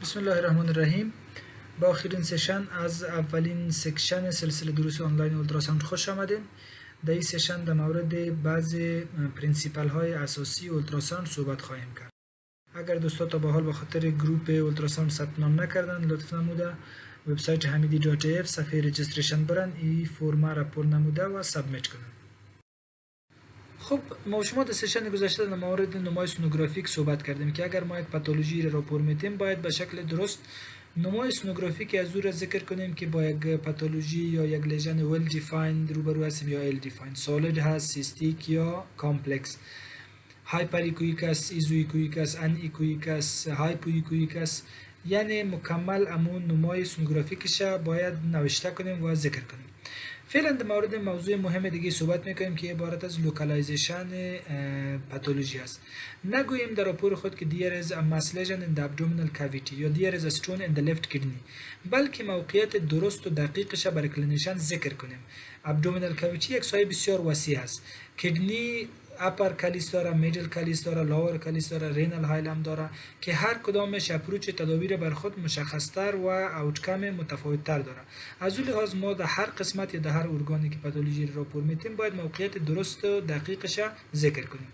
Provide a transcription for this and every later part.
بسم الله الرحمن الرحیم. با آخرین سشن از اولین سکشن سلسله دروس آنلاین اولتراساوند خوش آمدین. در این سشن در مورد بعض پرینسیپل های اساسی اولتراساوند صحبت خواهیم کرد. اگر دوستا تا به حال به خاطر گروپ اولتراساوند ثبت نام نکردن، لطف نموده وبسایت hamidi.af صفحه رجیستریشن برن، این فرم را پر نموده و سابمیت کنن. خب ما شما در سشن گذشته در مورد نمای سونوگرافیک صحبت کردیم که اگر ما یک پاتولوژی را پر میتیم باید به شکل درست نمای سونوگرافیک از او را ذکر کنیم که با یک پاتولوژی یا یک لیژن ویل دیفایند روبرو هستیم یا ایل دیفایند، سالید هست، سیستیک یا کامپلکس، هایپر ایکویک است، ایزویکویک است، ان ایکویک است، هایپویکویک است. یعنی مکمل امون نمای سونوگرافیکش باید نوشته کنیم و ذکر کنیم. فعلا در مورد موضوع مهم دیگه صحبت میکنیم که عبارت از لوکالایزیشن پاتولوژی است. نگوییم در راپور خود که there is a mass lesion in the abdominal cavity یا there is a stone in the left kidney، بلکه موقعیت درست و دقیقش برای کلینیشن ذکر کنیم. abdominal cavity یک سایه بسیار وسیع است. کدنی اپر کلیس داره، میدل کلیس داره، لاور کلیس داره، رینال هایلم داره که هر کدامش اپروچ تداویر بر خود مشخصتر و اوتکم متفاوتتر داره. از اون لحاظ ما در هر قسمت یا در هر ارگانی که پاتولوژی را پر میتیم باید موقعیت درست و دقیقش ذکر کنیم.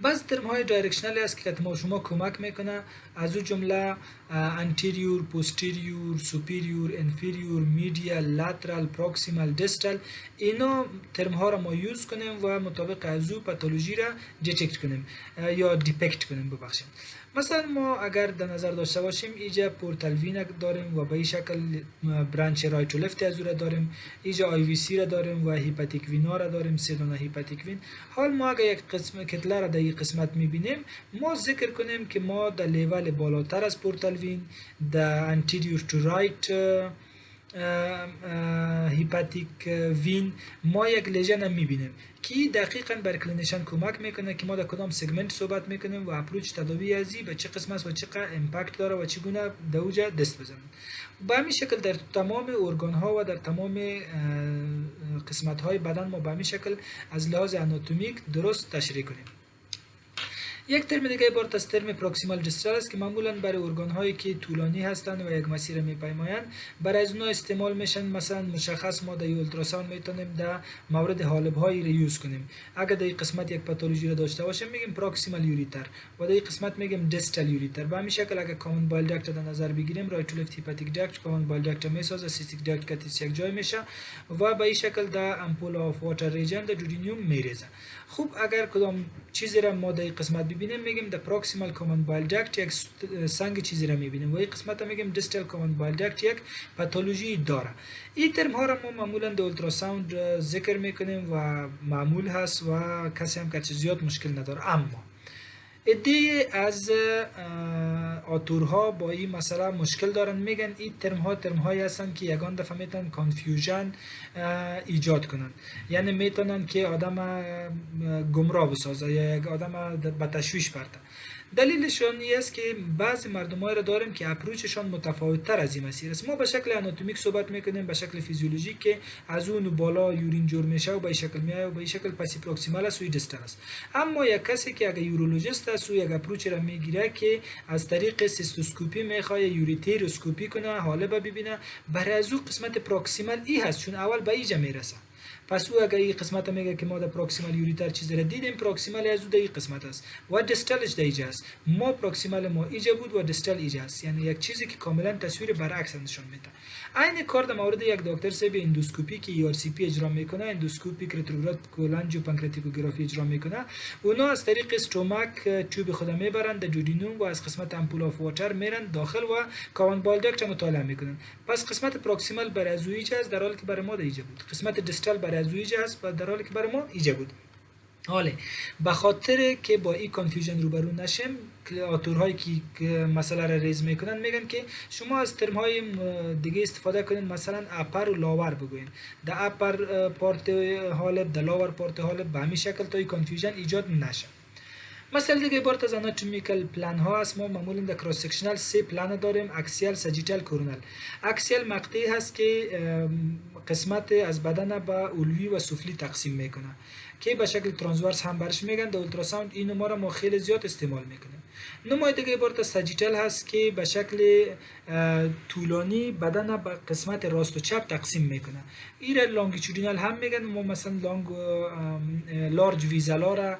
بعض ترم های دایرکشنال است که ما شما کمک میکنه، از اون جمله انتیریور، پوستیریور، سوپیریور، انفیریور، میدیال، لاترال، پروکسیمال، دیستال، اینا ترم ها را ما یوز کنیم و مطابق از او پاتولوژی را دیتکت کنیم یا دیپکت کنیم ببخشید. مثلا ما اگر در نظر داشته باشیم اینجا پورتال وین داریم و به این شکل برانچ رایت و لفت از او را داریم، اینجا آی وی سی را داریم و هیپاتیک وینا را داریم، سه دانه هیپاتیک وین. حال ما اگر یک قسم کتله را در این قسمت میبینیم ما ذکر کنیم که ما در لیول بالاتر از پورتال وین در انتیریور تو رایت هیپاتیک وین ما یک لیژن میبینیم که دقیقاً بر کلینیشن کمک میکنه که ما در کدام سگمنت صحبت میکنیم و اپروچ تداوی ازی به چه قسم است و چقدر امپکت داره و چگونه در اوجا دست بزنیم. به همین شکل در تمام ارگان ها و در تمام قسمت های بدن ما به همین شکل از لحاظ آناتومیک درست تشریح کنیم. یک ترم دیگه عبارت از ترم پروکسیمال دیستال است که معمولا برای ارگان هایی که طولانی هستند و یک مسیر میپیمایند برای از اونها استعمال میشن. مثلا مشخص ما در اولتراساوند میتونیم در مورد حالب هایی را یوز کنیم. اگر در این قسمت یک پاتولوژی را داشته باشیم میگیم پروکسیمال یوریتر و در این قسمت میگیم دیستال یوریتر. به همین شکل اگر کامن بایل داکت در نظر بگیریم رایت تو لفت هیپاتیک داکت کامن بایل داکت میسازه، سیستیک داکت کاتیس یک جای میشه و به این شکل در امپول اف واتر ریجن در دودینیوم میریزه. خوب اگر کدام چیزی را ما در این قسمت ببینیم میگیم د پروکسیمال کامن بایل داکت یک سنگ چیزی را میبینیم و این قسمت میگیم دیستال کامن بایل داکت یک پاتولوژی داره. این ترم ها را ما معمولا در اولتراساوند ذکر میکنیم و معمول هست و کسی هم که زیاد مشکل نداره. اما ایده از آتورها با این مسئله مشکل دارن، میگن این ترم هایی هستن که یگان دفعه میتونن کانفیوژن ایجاد کنن، یعنی میتونن که آدم گمراه بسازه یا یک آدم به تشویش برده. دلیلشان این است که بعضی مردمایی را داریم که اپروچشان متفاوت تر از این مسیر است. ما به شکل آناتومیک صحبت میکنیم، به شکل فیزیولوژیک که از اون بالا یورین جور میشه و به این شکل میاد و به این شکل پسی پروکسیمال است و دیستال است. اما یک کسی که اگه یورولوژیست است و یک اپروچ را میگیره که از طریق سیستوسکوپی میخواد یوریتروسکوپی کنه، حاله ببینه، برای از اون قسمت پروکسیمال ای هست چون اول به اینجا میرسه. پس او اگر این قسمت میگه که ما در پروکسیمال یوریتر چیزی را دیدیم، پروکسیمال از او در این قسمت است و دیستالش در اینجا است. ما پروکسیمال ما اینجا بود و دیستال اینجا است، یعنی یک چیزی که کاملا تصویر برعکس نشون میده. عین کار در مورد یک دکتر سیب اندوسکوپی که ای آر سی پی اجرا میکنه، اندوسکوپیک رتروگراد کولانجو پانکراتیکوگرافی اجرا میکنه، اونا از طریق استوماک توب خود میبرند در دودینوم و از قسمت امپول اف واتر میرن داخل و کامن بایل داکت مطالعه میکنن. پس قسمت پروکسیمال برای از اینجا است در حالی که برای ما در اینجا بود، قسمت دیستال برای از اینجا است و در حالی که برای ما اینجا بود. حاله به خاطر که با این کانفیوژن روبرو نشیم، آتورهایی که مسئله را ریز میکنن میگن که شما از ترم های دیگه استفاده کنین، مثلا اپر و لاور بگوین. در اپر پارت حالب، در لاور پارت حالب، به همین شکل تا این کانفیوژن ایجاد نشه. مثلا دیگه عبارت از آناتومیکال پلان ها است. ما معمولا در کراس سکشنال 3 پلان داریم: اکسیال، ساجیتال، کورونال. اکسیال مقطعی هست که قسمت از بدن به علوی و سفلی تقسیم میکنه که به شکل ترانسورس هم برش میگن. در اولتراساوند این نماره ما خیلی زیاد استعمال میکنیم. نمای دیگه عبارت ساجیتال هست که به شکل طولانی بدن به قسمت راست و چپ تقسیم میکنه. این را لانگیتودینال هم میگن. ما مثلا لارج ویزلا را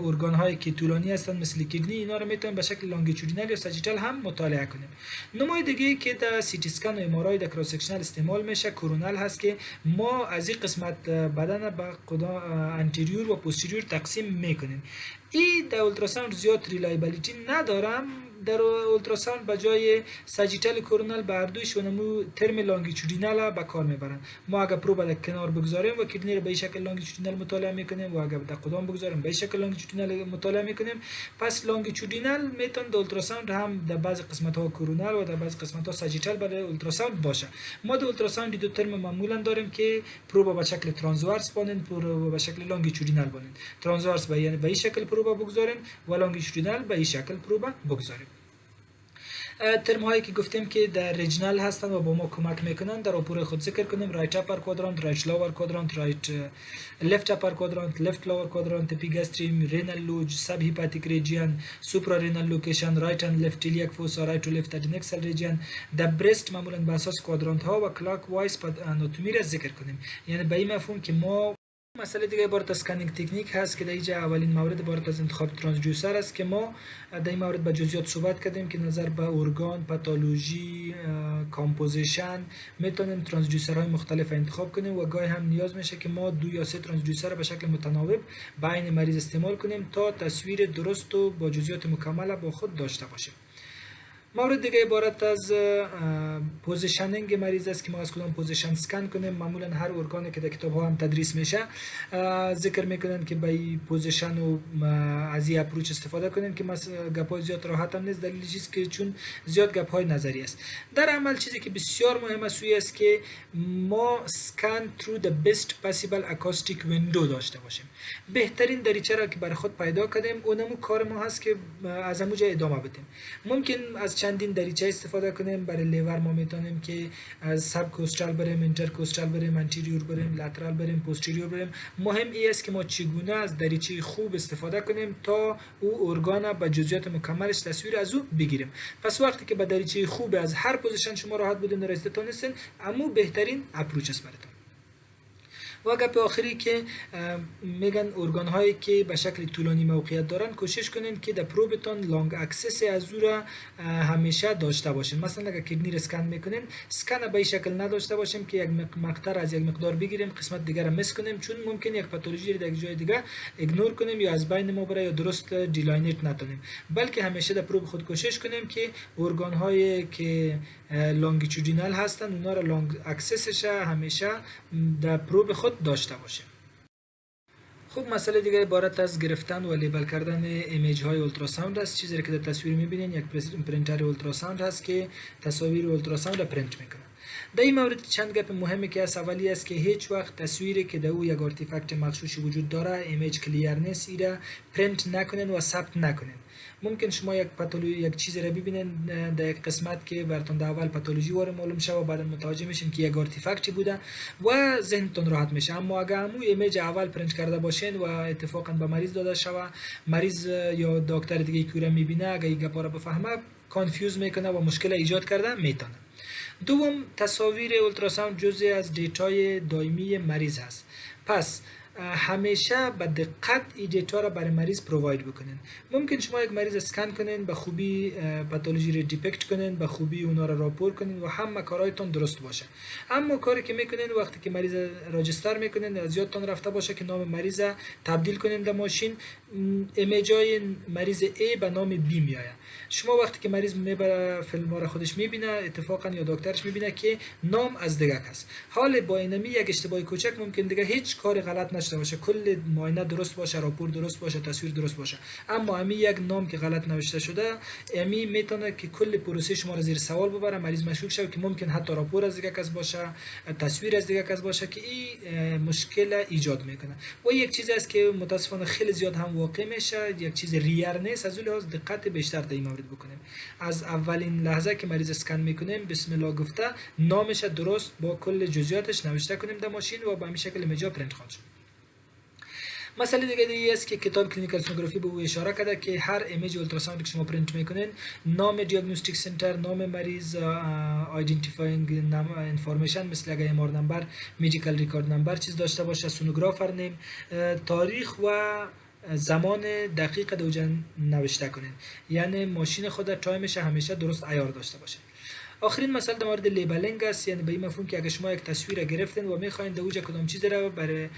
ارگان هایی که طولانی هستند مثل کدنی اینا رو میتونیم به شکل لانگیتودینال یا ساجیتال هم مطالعه کنیم. نمای دیگه که در سی تی اسکن و ام آر آی در کراس سکشنال استعمال میشه کورونال هست که ما از این قسمت بدن به انتریور و پوستیریور تقسیم میکنیم. این در اولتراساوند زیاد ریلایبلیتی ندارم. در اولتراساوند به جای ساجیتال کورونال بردوش و نمو ترم لانگیتودینال به کار میبرن. ما اگر پروب در کنار بگذاریم و کدنی رو به این شکل لانگیتودینال مطالعه میکنیم و اگر در قدم بگذاریم به این شکل لانگیتودینال مطالعه میکنیم. پس لانگیتودینال میتون در اولتراساوند هم در بعض قسمت ها کورونال و در بعض قسمت ها ساجیتال برای اولتراساوند باشه. ما در اولتراساوند دو ترم معمولا داریم که پروب به شکل ترانسورس بانن، پروب به شکل لانگیتودینال بانن. ترانسورس به این شکل پروب بگذاریم و لانگیتودینال به این شکل پروب بگذاریم. ترم هایی که گفتیم که در ریجنال هستند و با ما کمک میکنن در اپور خود ذکر کنیم. رایت اپر کوادرانت، رایت لور کوادرانت، رایت لفت اپر کوادرانت، لفت لور کوادرانت، اپیگاستریم، رینال لوج، سب هیپاتیک ریجن، سوپرا رینال لوکیشن، رایت اند لفت ایلیاک فوسا، رایت و لفت ادنکسال ریجن. در برست معمولا به اساس کوادرانت ها و کلاک وایز آناتومی را ذکر کنیم. یعنی به این مفهوم که ما مسئله دیگه عبارت از اسکانینگ تکنیک هست که در اینجا اولین مورد عبارت از انتخاب ترانسدوسر است که ما در این مورد به جزئیات صحبت کردیم که نظر به ارگان، پاتولوژی، کامپوزیشن میتونیم ترانسدوسرهای مختلف انتخاب کنیم و گاهی هم نیاز میشه که ما 2 یا 3 ترانسدوسر به شکل متناوب بین مریض استعمال کنیم تا تصویر درست و با جزئیات مکمل با خود داشته باشیم. مورد دیگه عبارت از پوزیشنینگ مریض است که ما از کدام پوزیشن اسکن کنیم. معمولا هر ارگانی که در کتاب ها هم تدریس میشه ذکر میکنن که به این پوزیشن و از این اپروچ استفاده کنیم که مثلا گپای زیاد راحت هم نیست. دلیلش است که چون زیاد گپای نظری است. در عمل چیزی که بسیار مهم است که ما سکن through the best possible acoustic window داشته باشیم. بهترین دریچه را که برای خود پیدا کردیم اونمو کار ما هست که از همونجا ادامه بدیم. ممکن از چندین دریچه استفاده کنیم. برای لیور ما میتونیم که از سب کوسترال بریم، اینتر کوسترال بریم، انتریور بریم، لاترال بریم، پوستریور بریم. مهم ای است که ما چگونه از دریچه خوب استفاده کنیم تا او ارگان با جزئیات مکملش تصویر از او بگیریم. پس وقتی که با دریچه خوب از هر پوزیشن شما راحت بودین رسیدتون هستین، اما بهترین اپروچ است براتون. و گپ آخری که میگن ارگان هایی که به شکل طولانی موقعیت دارن کوشش کنین که در پروبتون لانگ اکسس از او را همیشه داشته باشین. مثلا اگر کدنی را اسکن میکنین، اسکن به این شکل نداشته باشیم که یک مقطع از یک مقدار بگیریم قسمت دیگر را مس کنیم، چون ممکن یک پاتولوژی را در جای دیگه ایگنور کنیم یا از بین ما بره یا درست دیلاینیت نتونیم. بلکه همیشه در پروب خود کوشش کنیم که ارگان هایی که لانگیتودینال هستن اونا را لانگ اکسسش همیشه در پروب خود داشته باشه. خب مسئله دیگه عبارت از گرفتن و لیبل کردن ایمیج های اولتراساوند است. چیزی که در تصویر میبینین یک پرینتر اولتراساوند هست که تصاویر اولتراساوند را پرینت میکنه. در این مورد چند گپ مهمی که از اولی است که هیچ وقت تصویری که در او یک آرتیفکت مغشوشی وجود داره ایمیج کلیر نیست ایرا پرینت نکنین و ثبت نکنین. ممکن شما یک چیزی را ببینین در یک قسمت که براتون در اول پاتولوژی وارد معلوم شه و بعد متوجه میشین که یک آرتیفکتی بوده و ذهنتون راحت میشه. اما اگر همون ایمیج اول پرینت کرده باشین و اتفاقا به مریض داده شوه، مریض یا دکتر دیگه که میبینه اگر این گپا را بفهمه کانفیوز میکنه و مشکل ایجاد کرده میتونه. دوم، تصاویر اولتراساوند جزئی از دیتای دائمی مریض هست. پس همیشه به دقت این دیتا را برای مریض پروواید بکنین. ممکن شما یک مریض اسکن کنین، به خوبی پاتولوژی را دیپکت کنین، به خوبی اونا را راپور کنین و همه کارهایتون درست باشه. اما کاری که میکنین وقتی که مریض راجستر میکنین از یادتون رفته باشه که نام مریض تبدیل کنین در ماشین، ایمیجای مریض A به نام B میآید. شما وقتی که مریض میبره فیلم را خودش میبینه، اتفاقا یا دکترش میبینه که نام از دیگه کس. حال با اینمی یک اشتباه کوچک ممکن دیگه هیچ کار غلط نشده باشه، کل معاینه درست باشه، راپور درست باشه، تصویر درست باشه، اما امی یک نام که غلط نوشته شده امی میتونه که کل پروسه شما را زیر سوال ببره، مریض مشکوک شه که ممکن حتی راپور از دیگه کس باشه، تصویر از دیگه کس باشه که این مشکل ایجاد میکنه. و یک چیزی است که متاسفانه خیلی زیاد هم واقع میشه، یک چیز ریر نیست، از اون لحاظ دقت بیشتر در این مورد بکنیم. از اولین لحظه که مریض اسکن میکنیم بسم الله گفته نامش درست با کل جزئیاتش نوشته کنیم در ماشین و به همین شکل ایمیج پرینت خواهد شد. مسئله دیگه است که کتاب کلینیکال سونوگرافی به او اشاره کرده که هر ایمیج اولتراساوند که شما پرینت میکنین نام دیاگنوستیک سنتر، نام مریض، آیدنتیفاینگ انفورمیشن مثل اگه امار نمبر، مدیکال ریکارد نمبر چیز داشته باشه، سونوگرافر نیم، تاریخ و زمان دقیق دوجه نوشته کنین. یعنی ماشین خود تایمش همیشه درست عیار داشته باشه. آخرین مسئله در مورد لیبلینگ است، یعنی به این مفهوم که اگه شما یک تصویر گرفتین و میخواین دوجه کدام چیزی را برای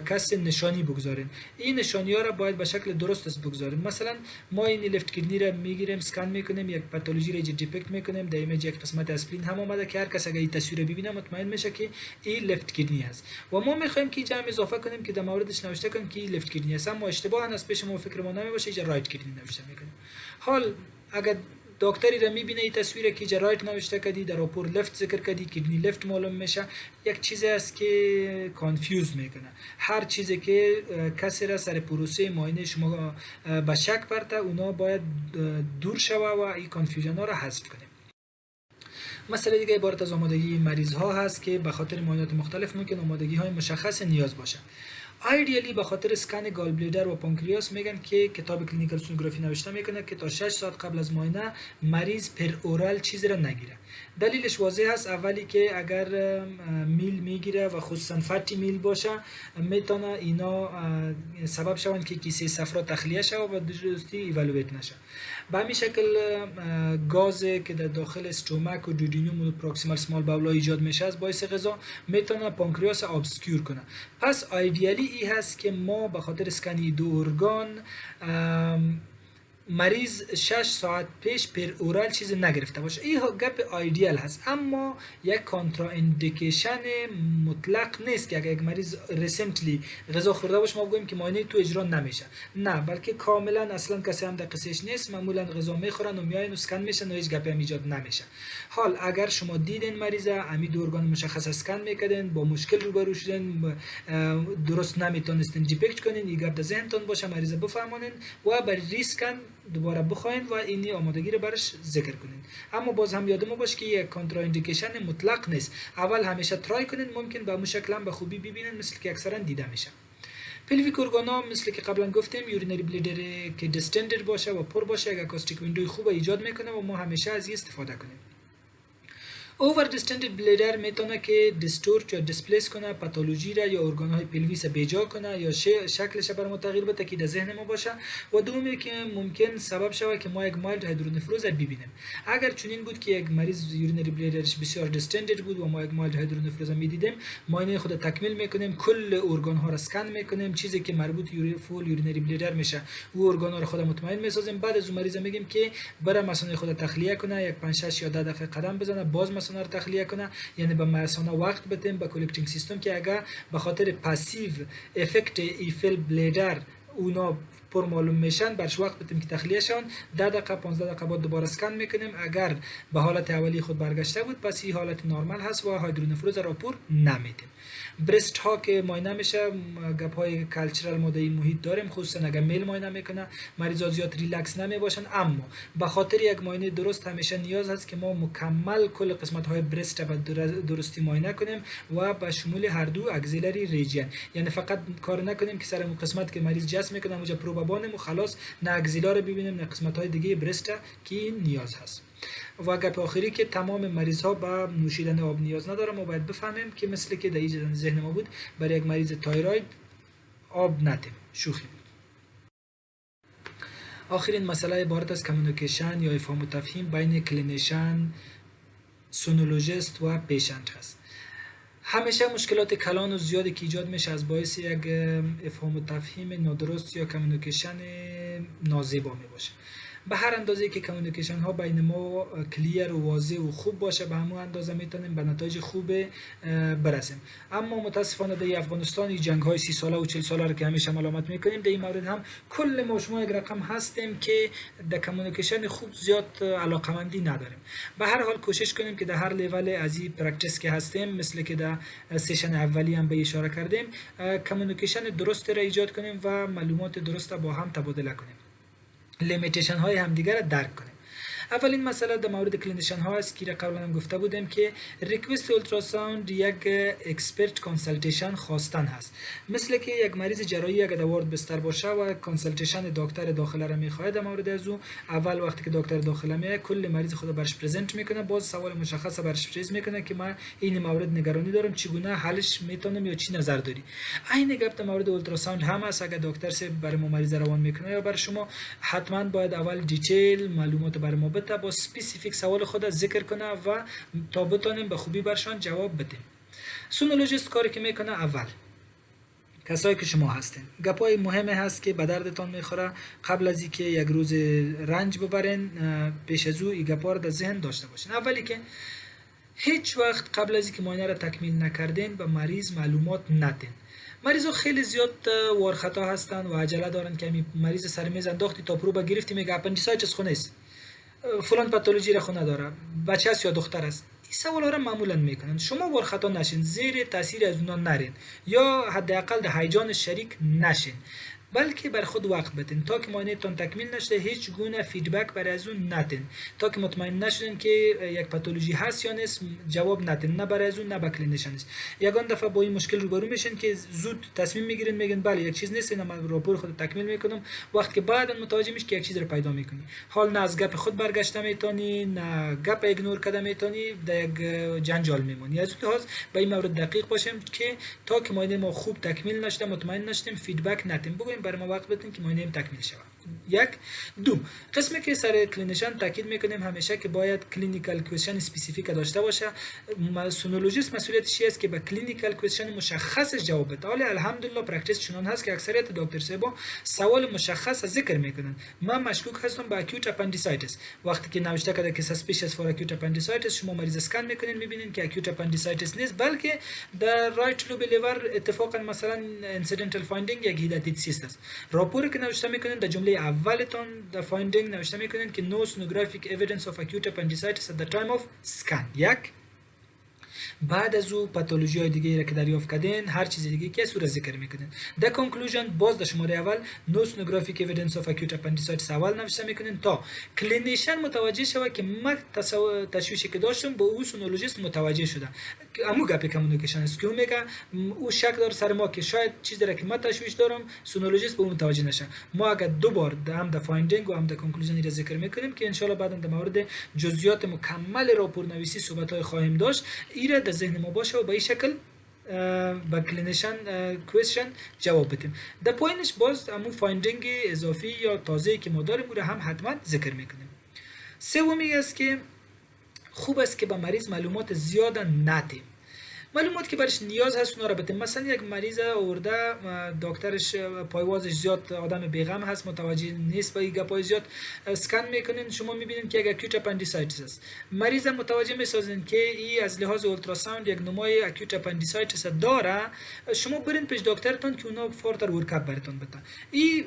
کس نشانی بگذارین، این نشانی ها را باید به شکل درست است بگذارین. مثلا ما این لفت کدنی را میگیریم، اسکن میکنیم، یک پاتولوژی را دیتکت میکنیم، در ایمیج یک قسمت اسپرین هم اومده که هر کس اگه این تصویر ببینه مطمئن میشه که این لفت کدنی است و ما میخوایم که جمع اضافه کنیم که در موردش نوشته کنیم که این لفت کدنی است، اما اشتباها از پیش ما فکر ما نمیباشه اینجا رایت کدنی نوشته میکنیم. حال اگر دکتری را میبینه این تصویر که جرایت نوشته کردی، در راپور لفت ذکر کردی، کدنی لفت معلوم میشه، یک چیزی است که کانفیوز میکنه. هر چیزی که کسی را سر پروسه معاینه شما به شک برده اونا باید دور شوه و این کانفیوژن ها را حذف کنیم. مسئله دیگه عبارت از آمادگی مریض ها هست که به خاطر معاینات مختلف ممکن آمادگی های مشخص نیاز باشه. ایدیالی به خاطر اسکن گال بلیدر و پانکریاس میگن که کتاب کلینیکال سونوگرافی نوشته میکنه که تا 6 ساعت قبل از معاینه مریض پر اورال چیزی را نگیره. دلیلش واضح است. اولی که اگر میل میگیره و خصوصا فتی میل باشه میتونه اینا سبب شوند که کیسه صفرا تخلیه شه و درستی ایوالویت نشه. به همین شکل گازی که در داخل استومک و دودینیوم و پروکسیمال سمال باول ایجاد میشه از باعث غذا میتونه پانکریاس ابسکیور کنه. پس ایدیالی ای هست که ما به خاطر اسکنی دو ارگان مریض 6 ساعت پیش پر اورال چیز نگرفته باشه. این گپ ایدیال هست، اما یک کانترا اندیکیشن مطلق نیست که اگر یک مریض ریسنتلی غذا خورده باشه ما بگوییم که معاینه تو اجرا نمیشه. نه، بلکه کاملا اصلا کسی هم در قصهش نیست. معمولا غذا میخورن و میاین و اسکن میشن و هیچ گپی هم ایجاد نمیشه. حال اگر شما دیدین مریض امی دو ارگان مشخص اسکن میکردین با مشکل روبرو شدین، درست نمیتونستین دیپکت کنین، این گپ در ذهنتون باشه، مریض بفهمونین و بر ریسکن دوباره بخواین و اینی آمادگی رو برش ذکر کنین. اما باز هم یادمون باشه که یک کانترا اندیکیشن مطلق نیست. اول همیشه ترای کنین، ممکن به مشکل هم به خوبی ببینین مثل که اکثرا دیده میشه. پلویک ارگانا مثل که قبلا گفتیم یورینری بلیدر که دیستندر باشه و پر باشه یک اکاستیک ویندوی خوب ایجاد میکنه و ما همیشه از این استفاده کنیم. اوور دیستندد بلیدر میتونه که دیستورت یا دیسپلیس کنه پاتولوژی را یا ارگان های پلویس بیجا کنه یا شکلش بر ما تغییر بده که در ذهن ما باشه و دومی که ممکن سبب شود که ما یک مایلد هیدرونفروز ببینیم. اگر چنین بود که یک مریض یورینری بلیدرش بسیار دیستندد بود و ما یک مایلد هیدرونفروز میدیدیم، معاینه خود تکمیل میکنیم، کل ارگان ها را اسکن میکنیم، چیزی که مربوط فول یورینری بلیدر میشه و ارگان ها را خود مطمئن میسازیم. بعد از اون مریض میگیم که برای مثانه خود تخلیه کنه، یک 5 6 یا 10 دفعه قدم بزنه، باز مثانه رو تخلیه کنه، یعنی به مثانه وقت بدیم به کلکتینگ سیستم که اگر به خاطر پاسیو افکت ایفل بلیدر اونا پر معلوم میشن برش وقت بدیم که تخلیه شون. 10 دقیقه 15 دقیقه بعد دوباره اسکن میکنیم، اگر به حالت اولی خود برگشته بود پس این حالت نرمال هست و هیدرونفروز راپور نمیدیم. برست ها که معاینه میشه، گپ های کالچرال ماده محیط داریم، خصوصا اگر میل معاینه میکنه مریضا زیاد ریلکس نمی باشن، اما به خاطر یک معاینه درست همیشه نیاز هست که ما مکمل کل قسمت های برست و درستی معاینه کنیم و به شمول هر دو اگزیلری ریجن، یعنی فقط کار نکنیم که سر اون قسمت که مریض جسم میکنه اونجا پروبابانم و خلاص نه اگزیلا رو ببینیم نه قسمت های دیگه برست که این نیاز هست. و گپ آخری که تمام مریض ها به نوشیدن آب نیاز نداره. ما باید بفهمیم که مثل که در ذهن ما بود برای یک مریض تایروید آب ندیم، شوخی بود. آخرین مسئله عبارت از کمیونیکیشن یا افهام و تفهیم بین کلینیشن، سونولوژیست و پیشنت هست. همیشه مشکلات کلان و زیادی که ایجاد میشه از باعث یک افهام و تفهیم نادرست یا کمیونیکیشن نازیبا می باشه. به هر اندازه که کمیونیکیشن ها بین ما کلیر و واضح و خوب باشه به همون اندازه میتونیم به نتایج خوب برسیم. اما متاسفانه در افغانستان جنگ های 30 ساله و 40 ساله رو که همیشه ملامت میکنیم، در این مورد هم کل ما شما یک رقم هستیم که در کمیونیکیشن خوب زیاد علاقمندی نداریم. به هر حال کوشش کنیم که در هر لیول از این پرکتیس که هستیم، مثل که در سیشن اولی هم به اشاره کردیم، کمیونیکیشن درست را ایجاد کنیم و معلومات درست با هم تبادله کنیم، لیمیتیشن های همدیگر را درک کنیم. اولین مسئله در مورد کلینیشن ها است که قبلا هم گفته بودیم که ریکوست اولتراساوند یک اکسپرت کانسلتیشن خواستن هست. مثل که یک مریض جراحی اگر در وارد بستر باشه و کانسلتیشن دکتر داخله را میخواد در مورد از او، اول وقتی که دکتر داخله میاد کل مریض خود برش پرزنت میکنه، باز سوال مشخص برش پرزنت میکنه که من این مورد نگرانی دارم، چگونه حلش میتونم یا چی نظر داری. این گپ در مورد اولتراساوند هم است. اگر دکتر سے برای ما مریض روان میکنه یا برای شما، حتما باید اول دیتیل معلومات برای ما بده، با اسپسیفیک سوال خود ذکر کنه و تا بتونیم به خوبی برشان جواب بدیم. سونولوژیست کاری که میکنه، اول کسایی که شما هستین، گپای مهمه هست که به دردتان میخوره. قبل از اینکه یک روز رنج ببرین، پیش از او این گپا رو در ذهن داشته باشین. اولی که هیچ وقت قبل از اینکه معاینه را تکمیل نکردین به مریض معلومات ندین. مریضا خیلی زیاد وارخطا هستن و عجله دارن که مریض سر میز انداختی تا پروبا گرفتی، میگه اپندیسایتس خونه است، فلان پاتولوژی را خونه داره، بچه است یا دختر است. این سوالا را معمولا میکنن. شما وارخطا نشین، زیر تاثیر از اونا نرین یا حداقل در هیجان شریک نشین، بلکه بر خود وقت بدین تا که معاینه تان تکمیل نشده هیچ گونه فیدبک برای از اون ندین، تا که مطمئن نشدین که یک پاتولوژی هست یا نیست جواب ندین، نه برای از اون نه به کلینیشن است. یگان دفعه با این مشکل روبرو میشین که زود تصمیم میگیرین، میگن بله یک چیز نیست، من راپور خود تکمیل میکنم، وقتی که بعدا متوجه میشی که یک چیز رو پیدا میکنی. حال نه از گپ خود برگشته میتونی، نه گپ ایگنور کرده میتونی، در یک جنجال میمونی. از اون لحاظ به این مورد دقیق باشیم که تا که معاینه ما خوب تکمیل نشده، مطمئن نشدیم، فیدبک ندیم، بگویم برای ما وقت بدین که معاینه تکمیل شود. یک. دو، قسمی که سر کلینیشن تاکید میکنیم همیشه که باید کلینیکال کوئسشن اسپسیفیک داشته باشه. سونولوژیست مسئولیتش است که به کلینیکال کوئسشن مشخص جواب بده. حالا الحمدلله پرکتیس چنان هست که اکثریت دکتر صاحبا سوال مشخص ذکر میکنن. من مشکوک هستم به اکوت اپندیسایتس، وقتی که نوشته کرده که سسپیشس فور اکوت اپندیسایتس، شما مریض اسکن میکنین، میبینین که اکوت اپندیسایتس نیست، بلکه در رایت لوب لیور اتفاقا مثلا انسیدنتال فایندینگ یک هیداتیت سیست است. راپور که نوشته میکنین در جمله اولتون در فایندینگ نوشته میکنین که no sonographic evidence of acute appendicitis at the time of scan. یک. بعد از او پاتولوژی های دیگه را که دریافت کردین، هر چیز دیگه که صورت ذکر میکنین. در کانکلوژن باز در شماره اول no sonographic evidence of acute appendicitis اول نوشته میکنین تا کلینیشن متوجه شوه که من تشویشی که داشتم با او سونولوژیست متوجه شده. امو گپی کمونیکیشن است که میگه او شک داره سر ما که شاید چیزی را که من تشویش دارم سونولوژیست به اون متوجه نشه. ما اگر دو بار هم در فایندینگ و هم در کانکلوژن را ذکر میکنیم که ان شاء الله بعدا در مورد جزئیات مکمل راپور نویسی صحبت های خواهیم داشت، ایره در ذهن ما باشه و به این شکل با کلینیشن کوئسشن جواب بدیم. در پایینش باز همون فایندینگ اضافی یا تازه‌ای که ما داریم رو هم حتما ذکر میکنیم. سومی است که خوب است که با مریض معلومات زیاد ندیم. معلومات که برش نیاز هست اونا رو بدیم. مثلا یک مریض آورده، دکترش پایوازش زیاد آدم بیغم هست، متوجه نیست با این گپای زیاد، اسکن میکنین، شما میبینین که یک اکوت اپندیسایتس است. مریض متوجه میسازین که این از لحاظ اولتراساوند یک نمای اکوت اپندیسایتس داره، شما برین پیش دکترتون که اونا فورتر ورکاپ براتون بده. این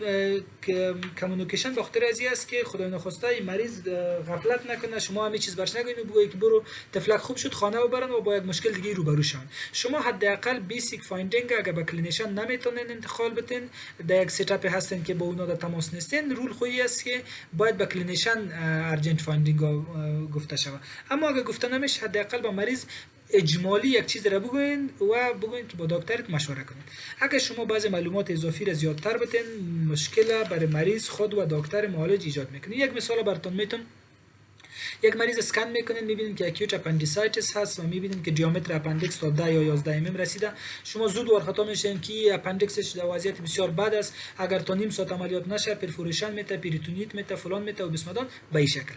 کمونیکیشن بخاطر از این است که خدای نخواسته این مریض غفلت نکنه، شما همین چیز برش نگین و بگویید که برو تفلک خوب شد خانه ببرن و با یک مشکل دیگه روبرو شون. شما حداقل بیسیک فایندینگ اگر با کلینیشن نمیتونین انتقال بدین، در یک ستاپ هستن که با اونا در تماس نیستین، رول خویی است که باید با کلینیشن ارجنت فایندینگ گفته شود. اما اگر گفته نمیشه حداقل با مریض اجمالی یک چیز را بگوین و بگوین که با دکترت مشوره کنید. اگر شما بعضی معلومات اضافی را زیادتر بدین، مشکل برای مریض خود و دکتر معالج ایجاد میکنه. یک مثال براتون میتونم. یک مریض اسکن میکنین، میبینین که اکوت اپندیسایتس هست و میبینین که دیامتر اپندیکس تا 10 یا 11 mm رسیده. شما زود وارخطا میشین که اپندیکسش در وضعیت بسیار بد است، اگر تا نیم ساعت عملیات نشه پرفوریشن میته، پریتونیت میته، فلان میته و بسمدان به این شکل.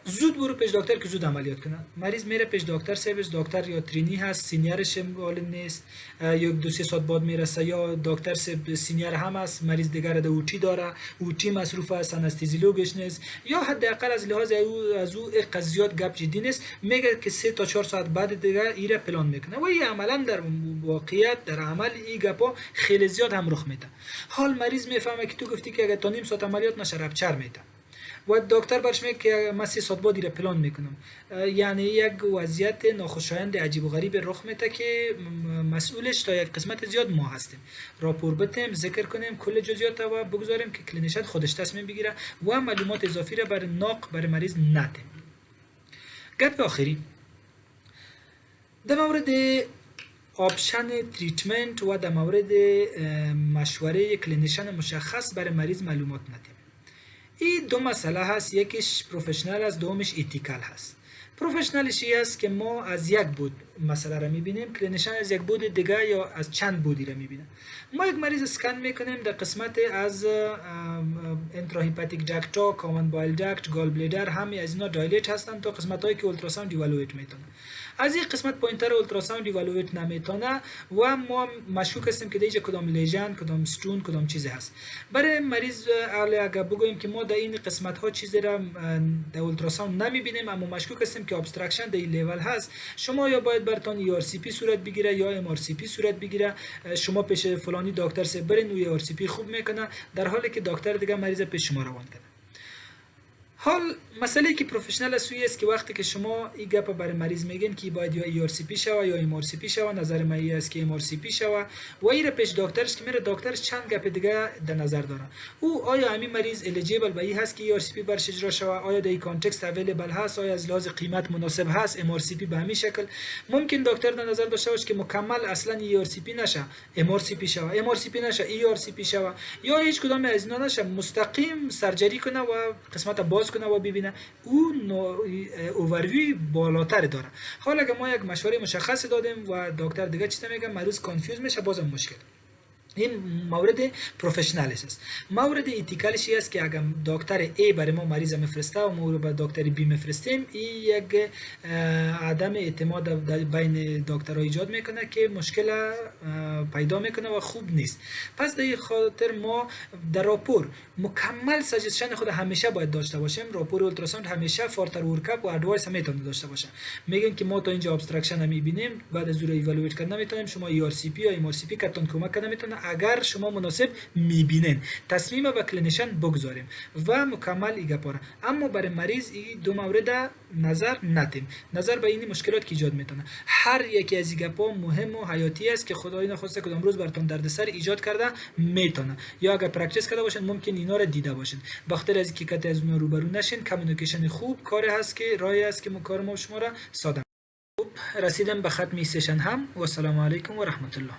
زود برو پیش دکتر که زود عملیات کنه. مریض میره پیش دکتر سرویس، دکتر یا ترینی هست، سینیرش معلوم نیست، یا 2-3 ساعت بعد میرسه، یا دکتر سینیر هم است، مریض دیگر در اوتی داره، اوتی مصروف است، انستزیولوگش نیست، یا حداقل از لحاظ از او قضیات گپ جدی نیست، میگه که 3 تا 4 ساعت بعد دیگه ایره پلان میکنه و این عملا در واقعیت در عمل این گپا خیلی زیاد هم رخ میده. حال مریض میفهمه که تو گفتی که اگه تا نیم ساعت عملیات نشه رپچر میده. و دکتر برش میگه که من 3 ساعت بعد را پلان میکنم. یعنی یک وضعیت ناخوشایند عجیب و غریب رخ میده که مسئولش تا یک قسمت زیاد ما هستیم. راپور بتیم، ذکر کنیم کل جزئیات و بگذاریم که کلینیشن خودش تصمیم بگیره و معلومات اضافی را بر ناق بر مریض ندیم. گپ آخری در مورد آپشن تریتمنت و در مورد مشوره کلینیشن مشخص برای مریض معلومات ندیم. این 2 مسئله هست، یکیش پروفشنال است، دومش ایتیکال هست. پروفشنالش است که ما از یک بود مسئله را میبینیم، کلینیشن از یک بود دیگه یا از چند بودی را میبینه. ما یک مریض اسکن میکنیم در قسمت از انتراهیپاتیک داکتا، کامن بایل داکت، گال بلیدر، همه از اینا دایلیت هستن تا قسمت هایی که اولتراساوند ایوالویت میتونه. از این قسمت پوینتر اولتراساوند ایوالویت نمیتونه و ما مشکوک هستیم که دیگه کدام لیژن، کدام ستون، کدام چیزی هست. برای مریض اگر بگوییم که ما در این قسمت ها چیزی را در اولتراساوند نمیبینیم اما مشکوک هستیم که ابستراکشن در این لیول هست، شما یا باید براتون ای آر سی پی صورت بگیره یا ام آر سی پی صورت بگیره. شما پیش فلانی دکتر سه برین و ای آر سی پی خوب میکنه، در حالی که دکتر دیگه مریض پیش شما روان کنه. حال مسئله که پروفشنال است که وقتی که شما این گپ برای مریض میگین که باید یا ای آر سی پی شوه یا ام آر سی پی شوه، نظر من است که ام آر سی پی شوه و این پیش دکترش که میره دکترش چند گپ دیگه در نظر داره. او آیا همین مریض الیجیبل به این هست که ای آر سی پی برش اجرا شوه، آیا در این کانتکست اویلیبل هست، آیا از لحاظ قیمت مناسب هست ام آر سی پی به همین شکل. ممکن دکتر در نظر داشته باشه که مکمل اصلا ای آر سی پی نشه، ام آر سی پی شوه، ام آر سی پی نشه، ای آر سی پی شوه، یا هیچ کدام از اینا نشه، مستقیم سرجری کنه و قسمت باز کنه و ببینه. او اووروی بالاتر داره. حالا اگه ما یک مشوره مشخص دادیم و دکتر دیگه چیزا میگه مریض کانفیوز میشه، بازم مشکل. این مورد پروفشنالش است. مورد ایتیکالش است که اگر دکتر ای برای ما مریض میفرسته و ما رو به دکتر بی میفرستیم، این یک عدم اعتماد بین دکترها ایجاد میکنه که مشکل پیدا میکنه و خوب نیست. پس در این خاطر ما در راپور مکمل سجستشن خود همیشه باید داشته باشیم. راپور اولتراساوند همیشه فارتر ورکاپ و ادوایس هم میتونه داشته باشه. میگن که ما تا اینجا ابستراکشن میبینیم، بعد از اون ایوالویت کردن نمیتونیم، شما ای آر سی پی یا ام آر سی پی کتون کمک کنه میتونه اگر شما مناسب میبینین تصمیم به کلینیشن بگذاریم و مکمل ایگه پاره. اما برای مریض این 2 مورد نظر ندیم. نظر به این مشکلات که ایجاد میتونه. هر یکی از ایگه پا مهم و حیاتی است که خدای نخواسته کدام روز براتون دردسر ایجاد کرده میتونه، یا اگر پرکتیس کرده باشین ممکن اینا رو دیده باشین. بخاطر از اینکه کتی از اونها روبرو نشین، کمیونیکیشن خوب کاری هست که راهی است که کار ما شما را ساده. رسیدم به ختم سشن هم و السلام علیکم و رحمت الله.